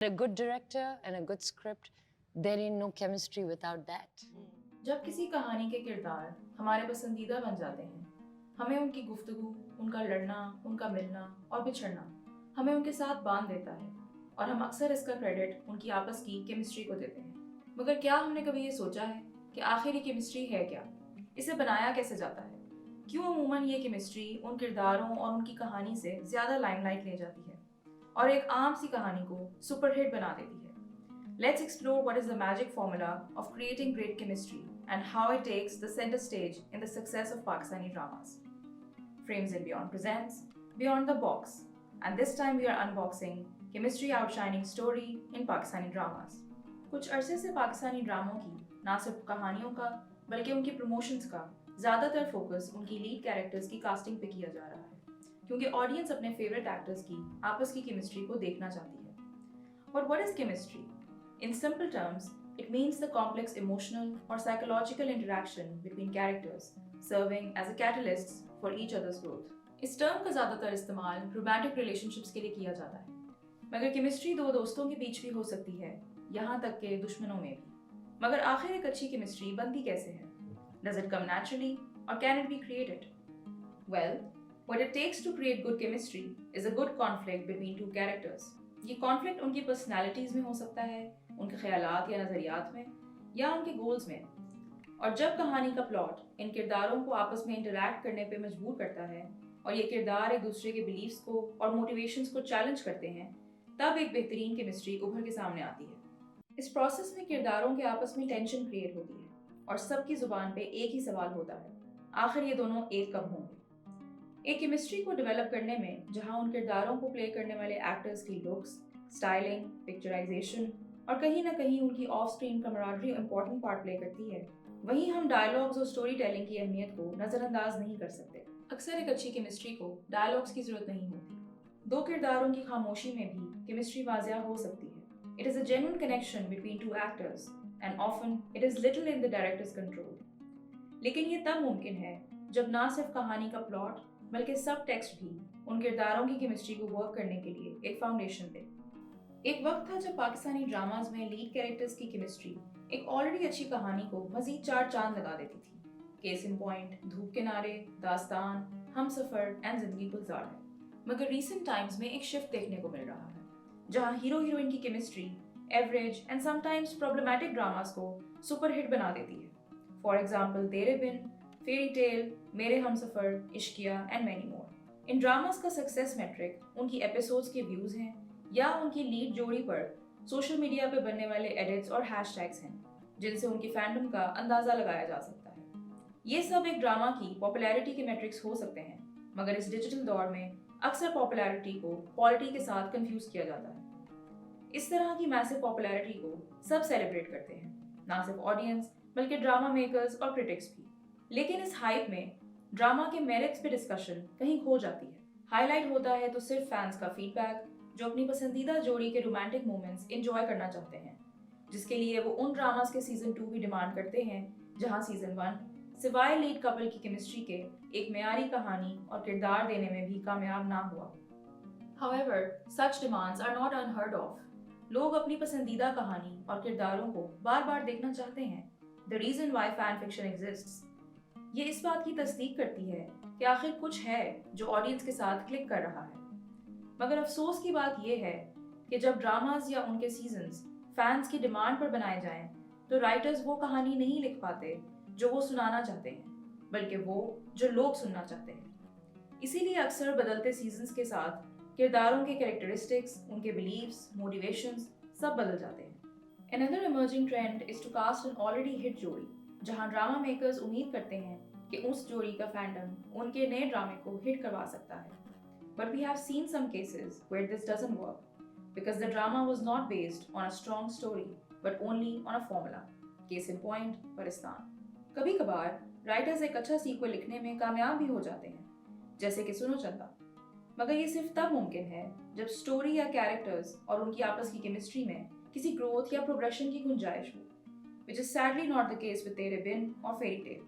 A good director and a good script, there ain't no chemistry without that. جب کسی کہانی کے کردار ہمارے پسندیدہ بن جاتے ہیں، ہمیں ان کی گفتگو، ان کا لڑنا، ان کا ملنا اور بچھڑنا ہمیں ان کے ساتھ باندھ دیتا ہے، اور ہم اکثر اس کا کریڈٹ ان کی آپس کی کیمسٹری کو دیتے ہیں۔ مگر کیا ہم نے کبھی یہ سوچا ہے کہ آخر یہ کیمسٹری ہے کیا؟ اسے بنایا کیسے جاتا ہے؟ کیوں عموماً یہ کیمسٹری ان کرداروں اور ان کی کہانی سے زیادہ لائم لائٹ لے جاتی ہے اور ایک عام سی کہانی کو سپر ہٹ بنا دیتی ہے؟ Let's explore what is the magic formula of creating great chemistry and how it takes the center stage in the success of Pakistani dramas. Frames and Beyond presents Beyond the Box, and this time we are unboxing Chemistry Outshining Story in Pakistani Dramas. کچھ عرصے سے پاکستانی ڈراموں کی نہ صرف کہانیوں کا بلکہ ان کی پروموشنز کا زیادہ تر فوکس ان کی لیڈ کیریکٹرز کی کاسٹنگ پہ کیا جا رہا ہے، کیونکہ آڈینس اپنے فیوریٹ ایکٹرز کی آپس کی کیمسٹری کو دیکھنا چاہتی ہے۔ But what is chemistry? In simple terms, it means the complex emotional or psychological interaction between characters, serving as a catalyst for each other's growth. اس ٹرم کا زیادہ تر استعمال رومانٹک ریلیشن شپس کے لیے کیا جاتا ہے، مگر کیمسٹری دو دوستوں کے بیچ بھی ہو سکتی ہے، یہاں تک کہ دشمنوں میں بھی۔ مگر آخر ایک اچھی کیمسٹری بنتی کیسے ہے؟ Does it come naturally or can it be created? Well, what it takes to create good chemistry is a good conflict between two characters. یہ کانفلکٹ ان کی پرسنالٹیز میں ہو سکتا ہے، ان کے خیالات یا نظریات میں، یا ان کے گولز میں، اور جب کہانی کا پلاٹ ان کرداروں کو آپس میں انٹریکٹ کرنے پہ مجبور کرتا ہے اور یہ کردار ایک دوسرے کے بلیفز کو اور موٹیویشنز کو چیلنج کرتے ہیں، تب ایک بہترین کیمسٹری ابھر کے سامنے آتی ہے۔ اس پروسیس میں کرداروں کے آپس میں ٹینشن کریٹ ہوتی ہے اور سب کی زبان پہ ایک ہی سوال ہوتا ہے، آخر یہ دونوں ایک کب ہوں گے؟ ایک کیمسٹری کو ڈیولپ کرنے میں جہاں ان کرداروں کو پلے کرنے والے ایکٹرز کی لکس، سٹائلنگ، پکچرائزیشن اور کہیں نہ کہیں ان کی off screen camaraderie important part play کرتی ہے، وہیں ہم ڈائلاگز اور سٹوری ٹیلنگ کی اہمیت کو نظر انداز نہیں کر سکتے۔ اکثر ایک اچھی کیمسٹری کو ڈائلاگز کی ضرورت نہیں ہوتی، دو کرداروں کی خاموشی میں بھی کیمسٹری واضح ہو سکتی ہے۔ It is a genuine connection between two actors and often it is little in the director's control. لیکن یہ تب ممکن ہے جب نہ صرف کہانی کا پلاٹ بلکہ سب ٹیکسٹ بھی ان کرداروں کی کیمسٹری کو ورک کرنے کے لیے ایک فاؤنڈیشن دے۔ ایک وقت تھا جب پاکستانی ڈراماز میں لیڈ کیریکٹرز کی کیمسٹری ایک آلریڈی اچھی کہانی کو مزید چار چاند لگا دیتی تھی۔ کیس ان پوائنٹ، دھوپ کنارے، داستان، ہم سفر اینڈ زندگی گلزار ہے۔ مگر ریسنٹ ٹائمز میں ایک شفٹ دیکھنے کو مل رہا ہے جہاں ہیرو ہیروئن کی chemistry average and some times problematic dramas کو سپر ہٹ بنا دیتی ہے۔ فار ایگزامپل تیرے بن، فیری ٹیل، میرے ہم سفر، عشقیہ اینڈ مینی مور۔ ان ڈراماز کا سکسیس میٹرک ان کی ایپیسوڈز کے ویوز ہیں یا ان کی لیڈ جوڑی پر سوشل میڈیا پہ بننے والے ایڈٹس اور ہیش ٹیگز ہیں جن سے ان کی فینڈم کا اندازہ لگایا جا سکتا ہے۔ یہ سب ایک ڈرامہ کی پاپولیرٹی کے میٹرکس ہو سکتے ہیں، مگر اس ڈیجیٹل دور میں اکثر پاپولیرٹی کو کوالٹی کے ساتھ کنفیوز کیا جاتا ہے۔ اس طرح کی میسو پاپولیرٹی کو سب سیلیبریٹ کرتے ہیں، نہ صرف آڈینس بلکہ ڈرامہ میکرز اور کرٹکس بھی۔ لیکن اس ہائپ میں ڈرامہ کے میرٹس پہ ڈسکشن کہیں کھو جاتی ہے۔ ہائی لائٹ ہوتا ہے تو صرف فینس کا فیڈ بیک جو اپنی پسندیدہ جوڑی کے رومانٹک مومنٹس انجوائے کرنا چاہتے ہیں، جس کے لیے وہ ان ڈراماز کے سیزن 2 بھی ڈیمانڈ کرتے ہیں جہاں سیزن 1 سوائے لیڈ کپل کی کیمسٹری کے ایک معیاری کہانی اور کردار دینے میں بھی کامیاب نہ ہوا۔ However, such demands are not unheard of. لوگ اپنی پسندیدہ کہانی اور کرداروں کو بار بار دیکھنا چاہتے ہیں۔ The reason why fan fiction exists. یہ اس بات کی تصدیق کرتی ہے کہ آخر کچھ ہے جو آڈینس کے ساتھ کلک کر رہا ہے۔ مگر افسوس کی بات یہ ہے کہ جب ڈراماز یا ان کے سیزنز فینس کی ڈیمانڈ پر بنائے جائیں تو رائٹرز وہ کہانی نہیں لکھ پاتے جو وہ سنانا چاہتے ہیں، بلکہ وہ جو لوگ سننا چاہتے ہیں۔ اسی لیے اکثر بدلتے سیزنز کے ساتھ کرداروں کے کریکٹرسٹکس، ان کے بلیفز، موٹیویشنز سب بدل جاتے ہیں۔ Another emerging trend is to cast an already hit جوڑی، جہاں ڈرامہ میکرز امید کرتے ہیں کہ اس جوڑی کا فینڈم ان کے نئے ڈرامے کو ہٹ کروا سکتا ہے۔ But we have seen some cases where this doesn't work because the drama was not based on a strong story but only on a formula. Case in point, پرستان۔ کبھی کبھار رائٹرز ایک اچھا سیکوئل لکھنے میں کامیاب بھی ہو جاتے ہیں، جیسے کہ سنو چندا، مگر یہ صرف تب ممکن ہے جب سٹوری یا کیریکٹرز اور ان کی آپس کی کیمسٹری میں کسی گروتھ یا پروگریشن کی گنجائش ہو، which is sadly not the case with Tere Bin اور fairy tale.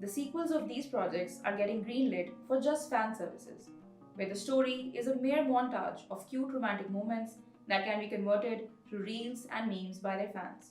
The sequels of these projects are getting greenlit for just fan services, where the story is a mere montage of cute romantic moments that can be converted to reels and memes by their fans.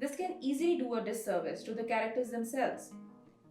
This can easily do a disservice to the characters themselves.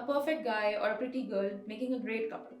A perfect guy or a pretty girl making a great couple.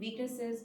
weaknesses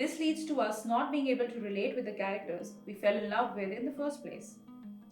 This leads to us not being able to relate with the characters we fell in love with in the first place.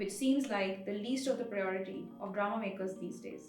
which seems like the least of the priority of drama makers these days.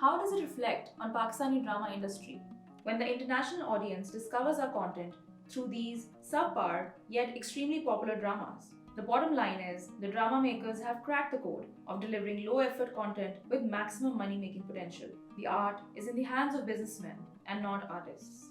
How does it reflect on Pakistani drama industry when the international audience discovers our content through these subpar yet extremely popular dramas? The bottom line is the drama makers have cracked the code of delivering low effort content with maximum money making potential. The art is in the hands of businessmen and not artists.